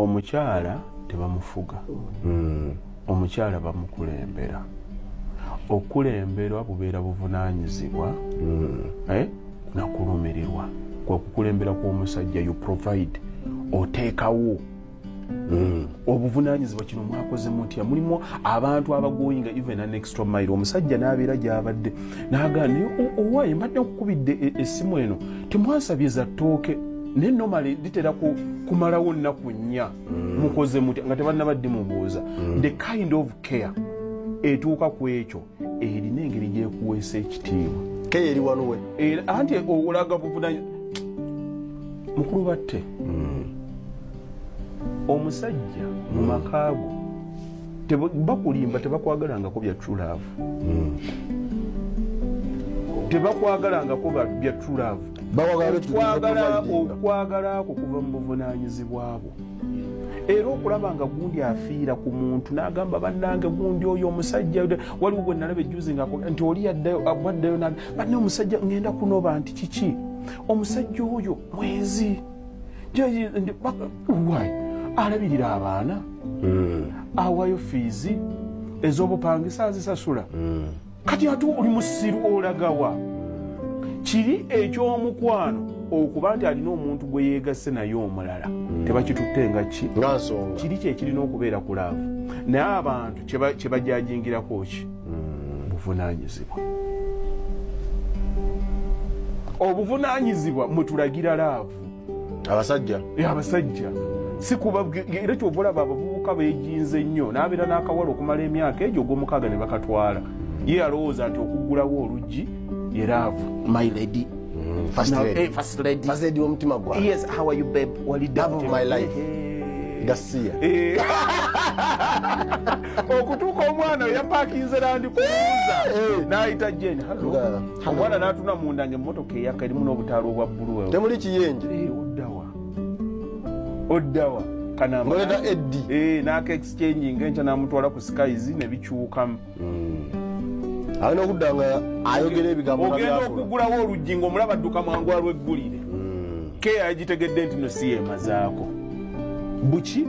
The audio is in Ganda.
Omukyala tebamufuga. Omukyala bamukulembera. Okulemberwa bubeera buvunaanyizibwa nakulumirirwa. Kwa kukulembera kw'omusajja you provide oteekawo obuvunaanyizibwa kino mwakoze mutya. Mulimu abantu abagoyinga even an extra mile. Omusajja n'abeera gy'abadde n'agamba owaye mbadde nkukubidde essimu eno temwansabye za ttooke naye normally litera kumalawo nnaku nnya mukoze mutya nga tebannabadde mubuuza. The kind of care etuuka ku ekyo erina engeri gyekuweesa ekitiibwa. Care eri wanuwe anti olaga buvunaanyizibwa mukulu batte. Omusajja mu makaago bakulimba tebakwagalangako bya true love. Tebakwagalangako bya true love. Okwagala ako kuva mu buvunaanyizibwa bwo. Era okulaba nga gundi afiira ku muntu n'agamba bannange gundi oyo omusajja waliwo bwe nalaba ejjuzi nti oli abwaddeyo banne omusajja ngenda kunoba nti kiki omusajja oyo mwezi alabirira abaana awayo fiizi ez'obupangisa azisasula. Kati ate oli musiru olagawa kiri eky'omukwano okuba nti alina omuntu gwe yeegasse naye omulala tebakitutte nga ki kiri kyekirina okubeera ku laavu. Naye abantu kye bajajingirako ki buvunaanyizibwa. Obuvunaanyizibwa mwe tulagira laavu abasajja si kuba era kyova olaba abavubuka beejinze nnyo n'abeera n'akawala okumala emyaka egyo ogw'omukaaga ne bakatwala. Ye alowooza nti okuggulawo oluggi ye laavu. My lady first lady w'omutima gwange. Yes, how are you babe? Love of my life. Gasiya. Okutuuka omwana we yapaakinze Land Cruiser n'ayita Jane. Hello. Omwana n'atuna munda ng'emmotoka eyaka erimu n'obutaala obwa bbulu. Temuli kiyenje. Oddawa kanamba ngoleta Eddie n'aka exchange ng'enkya n'amutwala ku skies ne bikyukamu. Alina okudda nga ayogera ebigambo ogenda okuggulawo oluggi ng'omulaba adduka mangu alweggulire. Keya yagitegedde nti no si yeemazaako buki